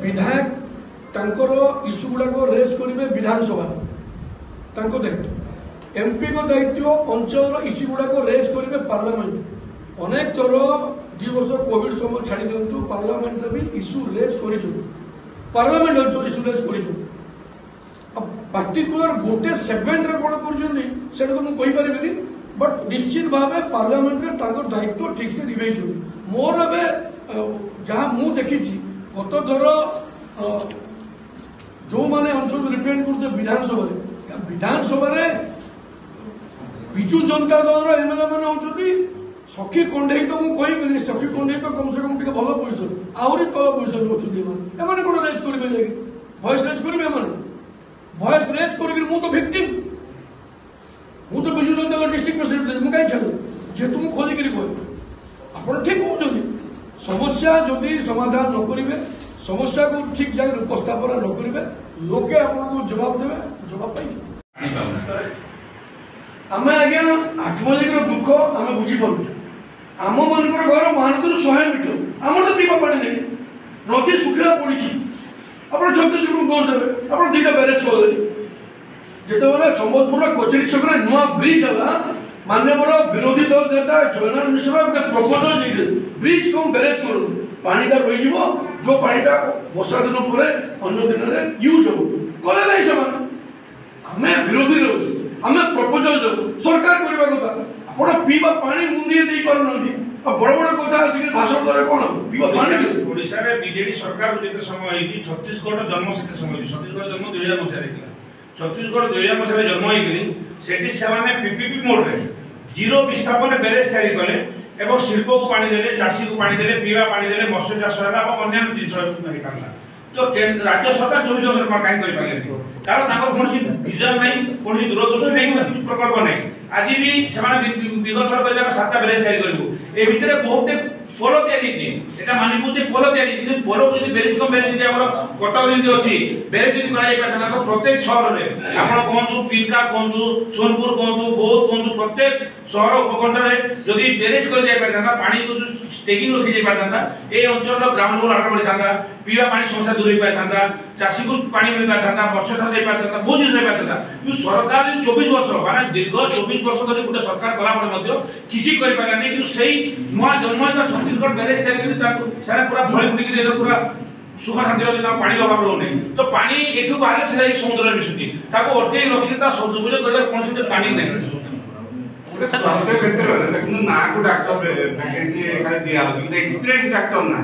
विधायक तांकर issue गुड़ाक raise करेंगे विधानसभा दायित्व एमपी को दायित्व अंचल इश्यू गुड़ाक रेज करेंगे पार्लियामेंट अनेक थर 2 वर्ष कोविड समय छाड़ी दिंतु पार्लियामेंट भी इश्यू रेज कर पार्लियामेंट इश्यू रेज कर पार्टिकुलर गोटे सेगमेंट रे कौन कर तो मुझे बट निश्चित भाव पार्लियामेंट रे दायित्व ठीक से निभे मोर जहाँ मु देखी गत थर जो माने अंचल रिप्रेजेंट कर विधानसभा विजु जनता दल एमएलए मैंने होती सखी कंडे तो मुझे सखी कंडे तो कम से कम भल पोजिशन आहरी तल पोजिशन अच्छे कौन रेज करेंगे भयस रेज करेंगे भयस रेज कर तो विक्टिम मुझे विजु जनता दल डिस्ट्रिक्ट प्रेसिडेंट मुझे कहीं छाड़ जेहेतु मुझे खोजिकी कह आप ठीक कहते समस्या जदि समाधान न करेंगे समस्या को ठीक जगह उपस्थापन न करेंगे लोके आपको जवाब देवे जवाब पाइबे आम आज्ञा 8 बजे दुख आम बुझीपार आम मान घर महानदी 100 मीटर आम तो पीवा पानी नहीं नदी सुखिला पड़ी आप छत्तीसगढ़ दोष देवे आप 2टा ब्यारेज खोले जिते सम्बलपुर कचेरी छक नुआ ब्रिज है मान्यवर विरोधी दल नेता जयनारायण मिश्र प्रपोजल देते ब्रिज कम ब्यारेज कर पानीटा रही जो पानीटा वर्षा दिन पर अन्य दिन में यूज हो कले ना से आम विरोधी रही आम प्रपोजल देव सरकार करवा कथा आप पीवा पानी मुंदी दे पार बड़ बड़ कथा भाषण द्वारा कौन पीवा पानी ओडिशा रे बीजेडी सरकार जिते समय छत्तीसगढ़ जन्म से समय छत्तीसगढ़ जन्म 2000 मसीह छत्तीसगढ़ 2000 मसीह जन्म होती पीपीपी मोड रे जीरो विस्थापन ब्यारेज तैयारी कले एवं शिल्प को पानी देले चाषी को पानी देले पीवा पानी देले मत्स्य चाष है अन्य जिन तो राज्य सरकार 24 वर्ष कहीं कर कारण कौन विजन नहीं कौन दूरदृष्टि नहीं किसी प्रकल्प नहीं आज भी विगत थर कह 7टा ब्यारेज तैयारी करूँ ए भितर बहुत पोल या मानव पोल पोल को ब्यारेज कम ब्यारेज कटक जमी अच्छी ब्यारेज जब तो प्रत्येक सहर में आप कहतु पिल्का कहतु सोनपुर कहतु बौद्ध कहतु प्रत्येक सहर उपखंड में जदि ब्यारेज कर पानी को स्टेगिंग रखी पाता ये अंचल ग्राउंड लेवल आगे बढ़ी था पीवा पानी समस्या दूर हो पाता चाषी को पानी मिल पाता मत्स्य चाष हो पाता बहुत जिन हो पाता कि सरकार 24 वर्ष माना दीर्घ 24 वर्ष धरी गोटे सरकार कला किसी करें कि से नुआ जन्म छत्तीसगढ़ ब्यारेज तैयारी पूरा भली फुटिक पूरा सुख शांति पानी अभाव रोने तो पानी एठू बाहर से समुद्र में मिशुची अटक रखी सदुपयोग कर कौन पानी नहीं स्वास्थ्य क्षेत्र में देखो ना को डॉक्टर वैकेंसी खाली दिया हो कि एक्सपीरियंस डॉक्टर ना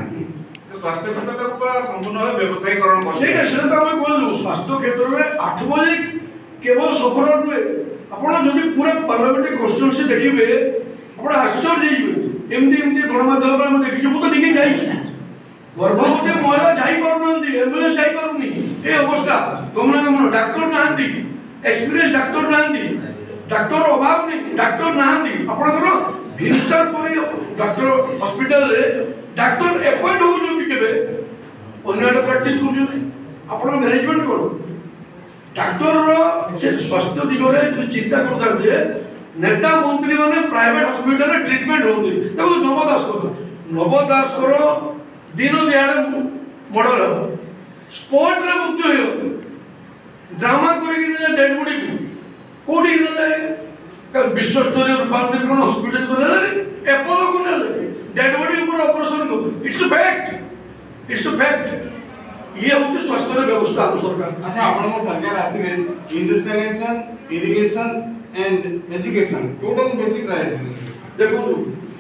स्वास्थ्य क्षेत्र को संपूर्ण व्यवसायीकरण कर सेटा तो हम कहलु स्वास्थ्य क्षेत्र में 8 बजे केवल सफर हुए आपण जदि पूरा पार्लियामेंट कॉन्स्टिट्यूएंसी देखिबे आपण आश्चर्य होइबे एमडी गणमाध्यम पर हम देखिछु मु तो निके जाई गर्भवती महिला जाई पारुनंती एम्बुलेंस जाई पारुनी ए अवस्था गमनागमन डॉक्टर नांती एक्सपीरियंस डॉक्टर नांती डॉक्टर अभाव नहीं डॉक्टर नांती आपनकर भिनसर परी डॉक्टर हॉस्पिटल रे डॉक्टर अपॉइंट होउछंती केबे अन्य प्रैक्टिस करूछंती आपण मैनेजमेंट करो डॉक्टर रो से स्वास्थ्य दिगरे जो चिंता करता जे नेता मंत्री माने प्राइवेट हॉस्पिटल रे ट्रीटमेंट होउती देखो नव दास करो दिन दिहाड़े मर्डर स्पॉट रे मृत्यु हो ड्रामा करके डेड बॉडी कोडी विश्व स्तरीय रूपांतरण हॉस्पिटल को एपोलो को डेड बॉडी ऊपर ऑपरेशन को इट्स फैक्ट ये होची स्वास्थ्य व्यवस्था हम सरकार अच्छा आपण को सरकार आसीबे industrialisation irrigation and education total basic right देखो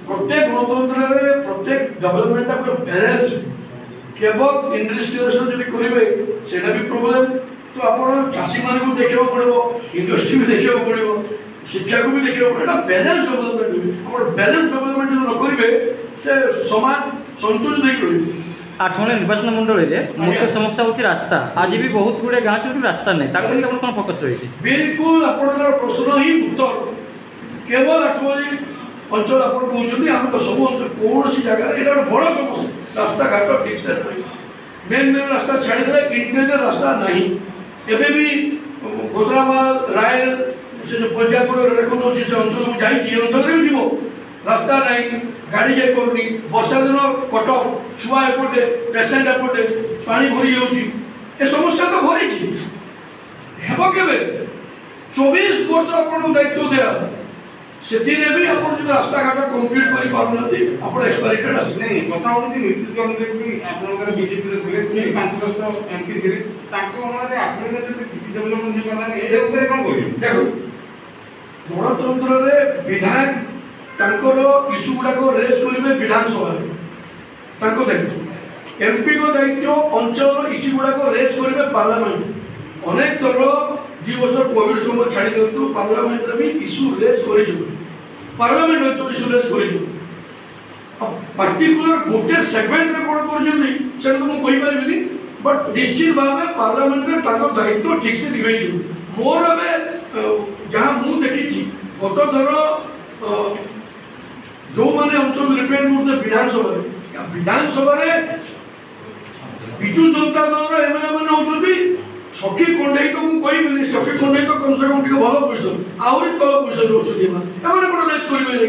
प्रत्येक गणतंत्र रे प्रत्येक डेवलपमेंट का बैलेंस केवल इंडस्ट्रियलाइजेशन जदि करिवे सेटा भी प्रॉब्लम तो आपण चाषी मान को देखियो पड़िबो इंडस्ट्री भी देखियो पड़िबो शिक्षा को भी देखियो पड़िबो बैलेंस डेवलपमेंट आपण बैलेंस डेवलपमेंट न करिवे से समाज संतुलित होई रही 8 निर्वाचन मंडल मुख्य समस्या होची रास्ता आज भी बहुत गुड़े गाँव से रास्ता नहीं ताकि अपन कौन फोकस रही बिल्कुल आपनकर प्रश्न ही उत्तर केवल 8 बजे अंचल आप कहते आम तो सब अंचल कौन सी जगह ये बड़ समस्या रास्ता घाट ठीक से नहीं मेन रास्ता छाड़ीदे इंटरनेट रास्ता नहीं एबे भी घोषराबाद रायल से जो पंचायत रेखंड अच्छी से अंचल को जाइए अंचल भी थी रास्ता नहीं गाड़ी जाई पारुनी वर्षा दिन कटक छुआ एपटे पेसेंट एपटे पानी भरी जाऊँगी ए समस्या तो भरी हेब के 24 वर्ष आपको दायित्व दिया से भी आप रास्ता घाट कंप्लीट कर एक्सपायरी डेट आस नहीं कथा हूँ नीतीश गवर्नमेंट भी आपंकर बीजेपी थे सी 5 वर्ष एमपी थे किसी डेभलपमेंट हो पारा ए कौन कह देखो गणतंत्र रे विधायक तांकर इश्यू गुड़ाक रेज करेंगे विधानसभा दायित्व एमपी को दायित्व अंचल इश्यू गुड़ाक रेज करेंगे पार्लियामेंट अनेक थर 2 वर्ष कोविड समय छाड़ी दिखाँ पार्लियामेंट भी इश्यू रेज कर पार्लियामेंट इश्यू रेज कर पार्टिकुलर गोटे सेगमेंट रे कौन कर तो मुझे कहीपरि बट निश्चित भाव पार्लियामेंट रे दायित्व ठीक से निभाई मोर जहाँ मुझे देखी गत थर जो मैंने अंचल रिप्रेजेंट करते विधानसभा विजु जनता दल एमएलए मैंने होती सखी कंडे तो मुझे सखी कंडे तो कम से कम टे भल पोजिशन आहरी तल पोजिशन रोचे कौन रेज करेंगे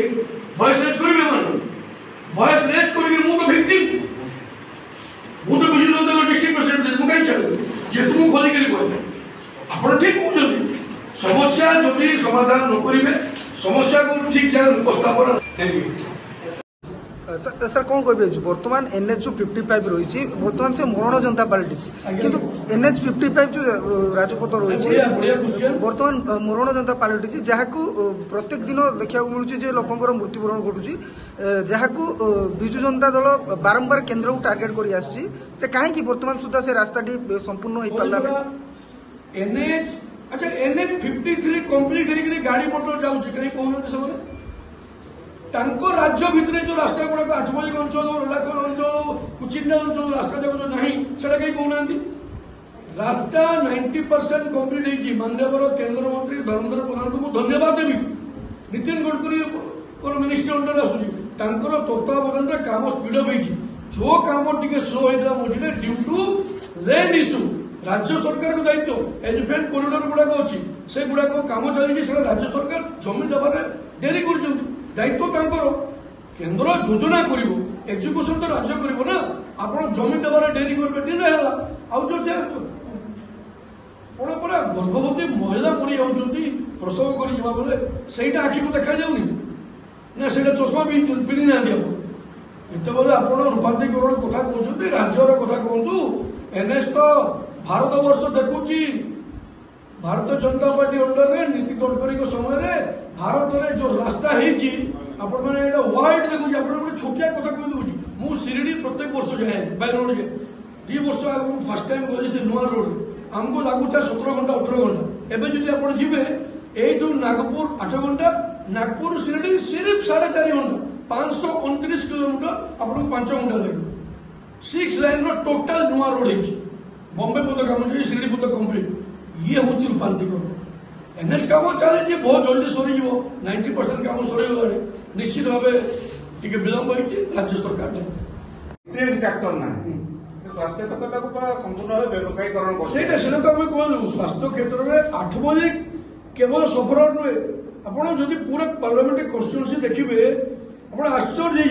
भयस रेज करेंगे भयस रेज करेंगे मुझे भिक्टिम मुझे विजु जनता दल डिस्ट्रिक्ट प्रेसिडेंट मुझे कहीं छाड़ी जेहेतु मुझे खोलिक कहते आप ठीक कहते समस्या जदि समाधान न करेंगे समस्या को ठीक जगह उपस्थापन सर कौन कहे बर्तमान एनएच 55 रही बर्तमान से मरण जनता पलटि किंतु एनएच 55 जो राजपथ रही बर्तमान मरण जनता पलटि जहाँ प्रत्येक दिन देखा मिलूँ लोकंर मृत्युवरण घटुची जहाँ विजु जनता दल बारंबार केन्द्र को टार्गेट कर कहीं बर्तमान सुधा से रास्ताटी संपूर्ण हो पारा एनएच अच्छा एनएच 53 कंप्लीट होगी गाड़ी मोटर जाऊँगी कहीं कहते से राज्य भितर जो रास्ता गुड़ाक आठमल्लिक अंचल रडाखोल अंचल कुचिंडा अंचल रास्ता जाक जो ना से कहीं कहना रास्ता 90% कंप्लीट होगी माननीय केंद्र मंत्री धर्मेंद्र प्रधान को मुझे धन्यवाद देवी नितिन गडकरी मिनिस्ट्री अंडर आसूँ तत्वावधान काम स्पीड अप जो कम टे स्लो होता मझे ड्यू टू लैंड इश्यू राज्य सरकार को दायित्व एलिफेंट कॉरिडोर गुड़ाक अच्छी से गुड़ाक कम चलती राज्य सरकार जमीन देवार डेरी कर दायित्व केन्द्र योजना कर एजुकेशन तो राज्य कर ना आप जमीन देवार डेरी करेंगे डिले है जो कौन परा गर्भवती महिला मरी जाऊँगी प्रसव कर से आखि को देखा जाऊनी ना से चश्मा पिंधि ना जितेबाला आप रूपांतरीकरण कथा कहते राज्यर कथा कहतु एनएच तो भारत वर्ष देखुची भारतीय जनता पार्टी अंडर में नीतिन गडकरी समय भारत में जो रास्ता है आपण मैंने वाइड देखुची आप छोटिया कथा कह दूसरी मुझे शिरडी प्रत्येक वर्ष जाए बाय रोड जाए 2 वर्ष आगे फास्ट टाइम गली से नुआ रोड आमको लगुचा 17 घंटा 18 घंटा एवं जब आप जी यू नागपुर 8 घंटा नागपुर शिरडी सिर्फ 4.5 घंटा 529 किलोमीटर आपको 5 घंटा लगे 6 लाइन टोटाल नुआ रोड है बॉम्बे पद कम चाहिए शिरडी पद कंप्लीट ये हूँ रूपांतरीकरण एनएच कम चली बहुत जल्दी सरी 90% कम सरीगला निश्चित भाव टे विलंब होती राज्य सरकार डाक्टर ना स्वास्थ्य क्षेत्र को संपूर्ण व्यवसायीकरण कहलु स्वास्थ्य क्षेत्र में आठमल्लिक केवल सफर नुहे आपड़ी पूरा पार्लियामेंट कन्स्टिट्यूएंसी देखिए आप आश्चर्य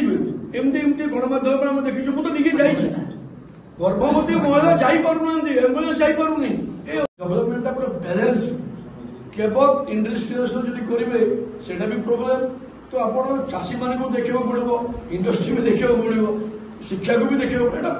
एमती गणमाध्यम आम देखी मुझे निजे जाइए गर्भवती महिला जापार एम्बुलेंस जापारूनी डेभलपमेंट पूरा बैलेंस केवल इंडस्ट्रियल जब करेंगे सेटा भी प्रोब्लेम तो आप चाषी मान देखा पड़ो इंडस्ट्री में देखा पड़ो शिक्षा को भी देखा पड़ो